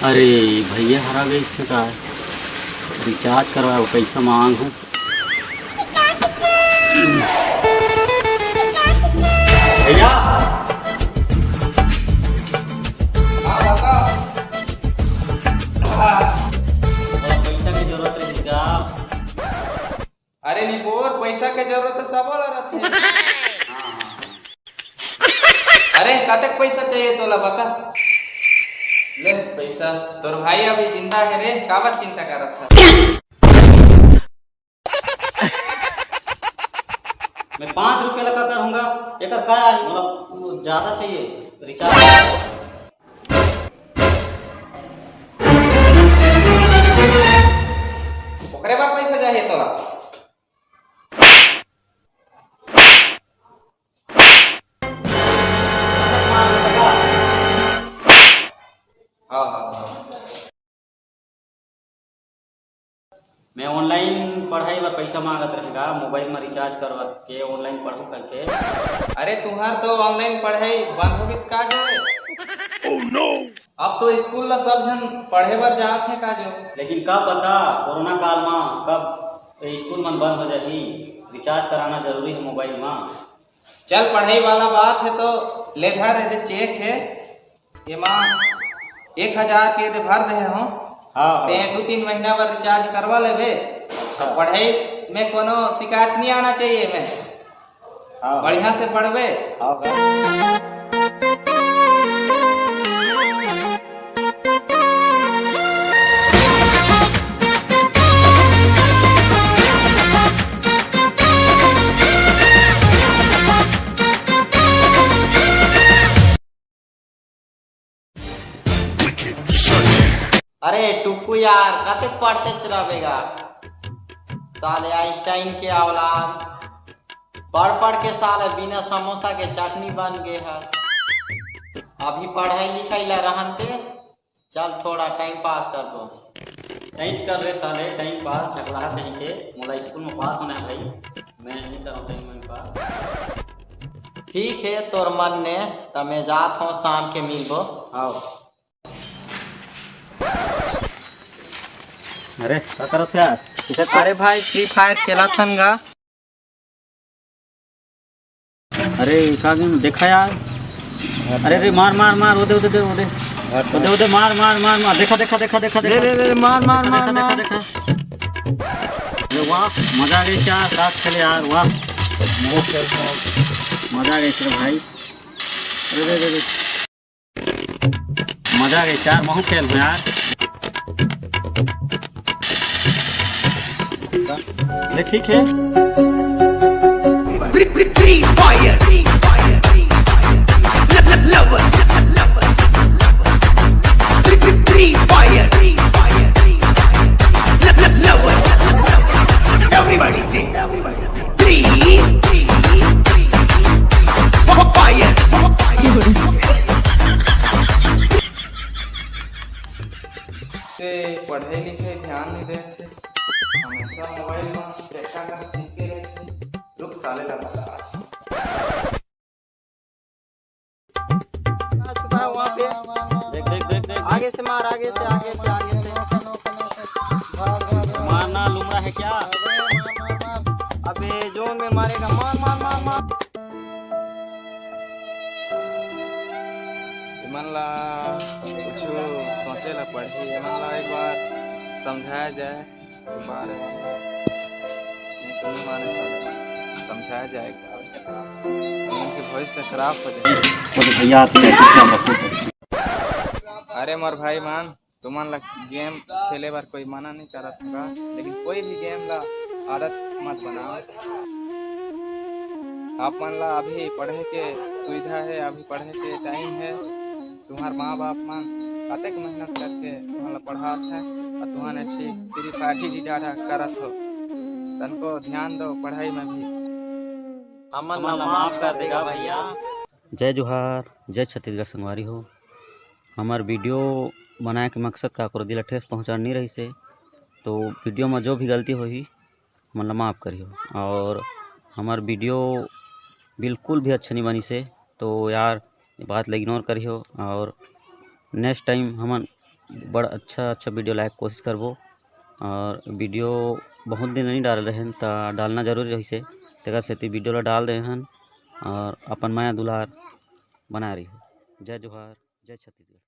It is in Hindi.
अरे भैया हरा गई इसमें का रिचार्ज करवाओ, पैसा मांग हूँ। भैया पैसा की जरूरत रही क्या? अरे निपोर पैसा के जरूरत सब रहते है। अरे कतक पैसा चाहिए तोला बता। ले पैसा तोर भाई अभी जिंदा है रे, काबर चिंता करत है। मैं 5 रुपये लगा करूँगा, एक क्या है मतलब ज़्यादा चाहिए रिचार्ज। ओकरे बाद पैसा चाहिए तोला। हाँ मैं ऑनलाइन पढ़ाई पर पैसा मांगत रहेगा, मोबाइल में रिचार्ज करवा के ऑनलाइन पढ़ू करके। अरे तुम्हार तो ऑनलाइन पढ़ाई बंद हो गई का जो है? oh, no! अब तो स्कूल ला सब जन पढ़े बर जात है का जो। लेकिन कब पता कोरोना काल में कब स्कूल मन बंद हो जाही, रिचार्ज कराना जरूरी है मोबाइल में। चल पढ़ाई वाला बात है तो ले धर दे, चेक है ये माँ 1000 के दे भर दे हो। हाँ, ते 2-3 महीना बर रिचार्ज करवा लेबे। सब पढ़ाई में कोनो शिकायत नहीं आना चाहिए। मैं हाँ, बढ़िया से पढ़बे। हाँ, अरे टुकू यार कते पढ़ते चलावेगा साले आइंस्टाइन के औलाद। पढ़ पढ़ के साले बिना समोसा के चटनी बन गए है। अभी पढ़ाई लिखाई ला रहते, चल थोड़ा टाइम पास कर दो। टाइम कर रहे साले, टाइम पास चकला कहीं के मोला स्कूल में पास होना है भाई, मैं नहीं कर रहा टाइम पास। ठीक है तोर मन ने तो मैं जात हूँ, शाम के मिलबो। आओ। अरे क्या करत है यार? अरे भाई फ्री फायर खेला थन गा। अरे का गेम देखा यार? अरे अरे मार मार मार, ओदे ओदे ओदे ओदे ओदे मार मार मार मार, देखा देखा देखा देखा ले ले ले मार मार मार देखा मार। देखा। अरे वाह मजा आ गई यार, रात खेले यार, वाह मजा आ गई सर भाई। अरे अरे अरे मजा आ गई यार, महू खेल में यार। ले ठीक है। Free fire, lover, free fire, lover. Everybody sing. Free fire. ते पढ़ाई लिखाई ध्यान नहीं देते, हमेशा मोबाइल में देखा कर सीखते रहते। रुक साले ला बता वहाँ पे देख देख देख देख, आगे से मार, आगे से आगे से आगे से। मारना लूमड़ा है क्या? अबे जोन में मारेगा, मार मार मार मार। मन ला कुछ सोचे ला पढ़ी, मन ला एक बार समझाया जाए, एक बार नहीं माने समझाया जाएगा, उनकी भविष्य खराब हो जाए। भैया आते हैं। अरे मोर भाई मान तुमन ला गेम खेले बार कोई मना नहीं करत होगा, लेकिन कोई भी गेम ला आदत मत बनाओ। आप मन ला अभी पढ़े के सुविधा है, अभी पढ़े के टाइम है। तुम्हार माँ बाप मन कतेक मेहनत करके तुम्हारा पढ़ात है और तुम्हारे अच्छी फ्री पार्टी डाटा करत हो। तनको ध्यान दो पढ़ाई में भी। अमन माफ कर देगा भैया। जय जोहार, जय छत्तीसगढ़ संगवारी हो। हमार वीडियो बनाए के मकसद का करो दिल ठेस पहुँचा नहीं रही से, तो वीडियो में जो भी गलती होगी मतलब माफ़ करियो। और हमार वीडियो बिल्कुल भी अच्छा नहीं बनी से, तो यार ये बात ला इग्नोर करियो। और नेक्स्ट टाइम हमन बड़ा अच्छा वीडियो लायक कोशिश करबो। और वीडियो बहुत दिन नहीं डाल रहे तो डालना जरूरी रही से तेकर सेती वीडियो ला डाल दे हन और अपन माया दुलार बना रही है। जय जोहार, जय छत्तीसगढ़।